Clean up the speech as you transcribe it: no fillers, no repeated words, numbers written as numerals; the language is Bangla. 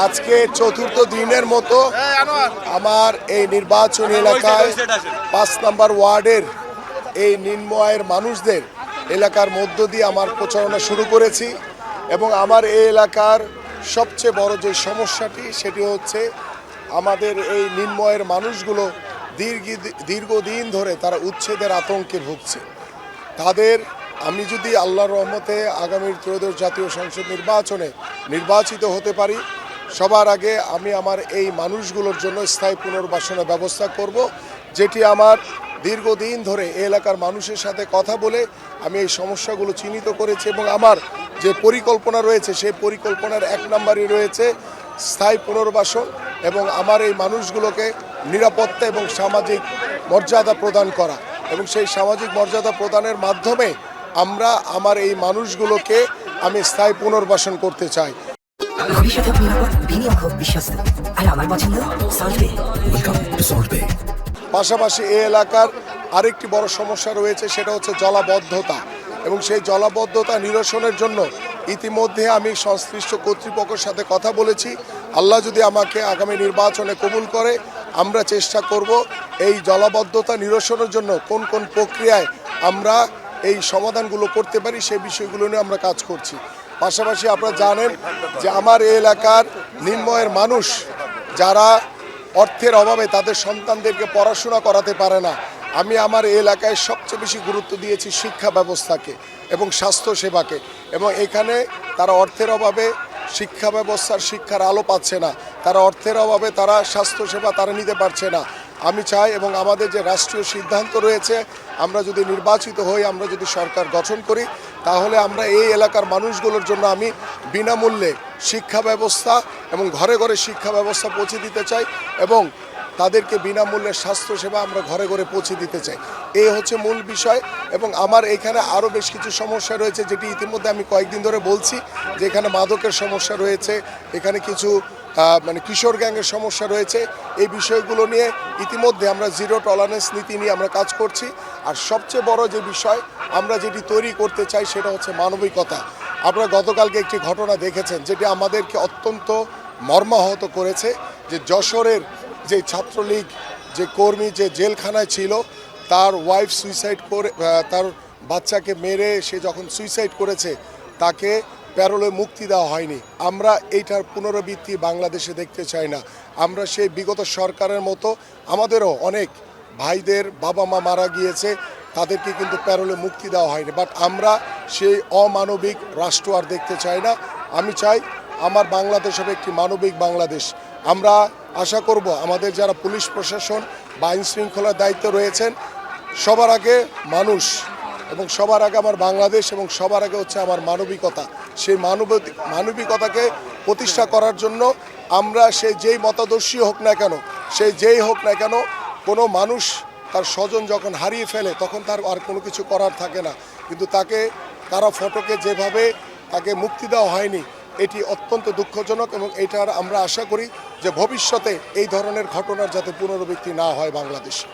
আজকে চতুর্থ দিনের মতো আমার এই নির্বাচনী এলাকায় ৫ নম্বর ওয়ার্ডের এই নিম্ন আয়ের মানুষদের এলাকার মধ্য দিয়ে আমার প্রচারণা শুরু করেছি এবং আমার এই এলাকার সবচেয়ে বড় যে সমস্যাটি সেটি হচ্ছে আমাদের এই নিম্ন আয়ের মানুষগুলো দীর্ঘদিন ধরে তারা উচ্ছেদের আতঙ্কে ভুগছে। তাদের আমি যদি আল্লাহর রহমতে আগামীর ত্রয়োদশ জাতীয় সংসদ নির্বাচনে নির্বাচিত হতে পারি, সবার আগে আমি আমার এই মানুষগুলোর জন্য স্থায়ী পুনর্বাসনের ব্যবস্থা করব, যেটি আমার দীর্ঘদিন ধরে এই এলাকার মানুষের সাথে কথা বলে আমি এই সমস্যাগুলো চিহ্নিত করেছি এবং আমার যে পরিকল্পনা রয়েছে সেই পরিকল্পনার ১ নম্বরই রয়েছে স্থায়ী পুনর্বাসন এবং আমার এই মানুষগুলোকে নিরাপত্তা এবং সামাজিক মর্যাদা প্রদান করা এবং সেই সামাজিক মর্যাদা প্রদানের মাধ্যমে আমরা আমার এই মানুষগুলোকে আমি স্থায়ী পুনর্বাসন করতে চাই। ভবিষ্যতে নিরাপদ, বিনিয়োগ হোক বিশ্বস্ত, আর আমার পছন্দ সল্টবে। Welcome to সল্টবে। পাশাপাশি এই এলাকার আরেকটি বড় সমস্যা রয়েছে, সেটা হচ্ছে জলাবদ্ধতা এবং সেই জলাবদ্ধতা নিরসনের জন্য ইতিমধ্যে আমি সংশ্লিষ্ট কর্তৃপক্ষের সাথে কথা বলেছি। আল্লাহ যদি আমাকে আগামী নির্বাচনে কবুল করে, আমরা চেষ্টা করব এই জলাবদ্ধতা নিরসনের জন্য কোন কোন প্রক্রিয়ায় আমরা এই সমাধানগুলো করতে পারি সেই বিষয়গুলো নিয়ে আমরা কাজ করছি। পাশাপাশি আপনারা জানেন যে আমার এই এলাকার নিম্ন আয়ের মানুষ যারা অর্থের অভাবে তাদের সন্তানদেরকে পড়াশোনা করাতে পারে না, আমি আমার এই এলাকায় সবচেয়ে বেশি গুরুত্ব দিয়েছি শিক্ষা ব্যবস্থাকে এবং স্বাস্থ্য সেবাকে, এবং এখানে তারা অর্থের অভাবে শিক্ষা ব্যবস্থার শিক্ষার আলো পাচ্ছে না, তারা অর্থের অভাবে তারা স্বাস্থ্যসেবা তারা নিতে পারছে না। আমি চাই এবং আমাদের যে রাষ্ট্রীয় সিদ্ধান্ত রয়েছে, আমরা যদি নির্বাচিত হই, আমরা যদি সরকার গঠন করি, তাহলে আমরা এই এলাকার মানুষগুলোর জন্য আমি বিনামূল্যে শিক্ষা ব্যবস্থা এবং ঘরে ঘরে শিক্ষা ব্যবস্থা পৌঁছে দিতে চাই এবং তাদেরকে বিনামূল্যে স্বাস্থ্যসেবা আমরা ঘরে ঘরে পৌঁছে দিতে চাই। এই হচ্ছে মূল বিষয়। এবং আমার এখানে আরও বেশ কিছু সমস্যা রয়েছে, যেটি ইতিমধ্যে আমি কয়েকদিন ধরে বলছি, যে এখানে মাদকের সমস্যা রয়েছে, এখানে কিছু কিশোর গ্যাংয়ের সমস্যা রয়েছে। এই বিষয়গুলো নিয়ে ইতিমধ্যে আমরা জিরো টলারেন্স নীতি নিয়ে আমরা কাজ করছি। আর সবচেয়ে বড় যে বিষয় আমরা যেটি তৈরি করতে চাই সেটা হচ্ছে মানবিকতা। আপনারা গতকালকে একটি ঘটনা দেখেছেন যেটি আমাদেরকে অত্যন্ত মর্মাহত করেছে, যে যশোরের যে ছাত্রলীগ যে কর্মী যে জেলখানায় ছিল, তার ওয়াইফ সুইসাইড করে, তার বাচ্চাকে মেরে সে যখন সুইসাইড করেছে, তাকে প্যারোলে মুক্তি দেওয়া হয়নি। আমরা এইটার পুনরাবৃত্তি বাংলাদেশে দেখতে চাই না। আমরা সেই বিগত সরকারের মতো আমাদেরও অনেক ভাইদের বাবা মা মারা গিয়েছে, তাদেরকে কিন্তু প্যারোলে মুক্তি দেওয়া হয়নি। বাট আমরা সেই অমানবিক রাষ্ট্র আর দেখতে চাই না। আমি চাই আমার বাংলাদেশ হবে একটি মানবিক বাংলাদেশ। আমরা আশা করব আমাদের যারা পুলিশ প্রশাসন বা আইন শৃঙ্খলার দায়িত্ব রয়েছেন, সবার আগে মানুষ এবং সবার আগে আমার বাংলাদেশ এবং সবার আগে হচ্ছে আমার মানবিকতা। সেই মানবিকতাকে প্রতিষ্ঠা করার জন্য আমরা সে যেই মতাদর্শী হোক না কেন, সেই যেই হোক না কেন, কোনো মানুষ তার স্বজন যখন হারিয়ে ফেলে তখন তার আর কোনো কিছু করার থাকে না, কিন্তু তাকে কারা ফটকে যেভাবে তাকে মুক্তি দেওয়া হয়নি, এটি অত্যন্ত দুঃখজনক। এবং এটার আমরা আশা করি যে ভবিষ্যতে এই ধরনের ঘটনার যাতে পুনরাবৃত্তি না হয় বাংলাদেশে।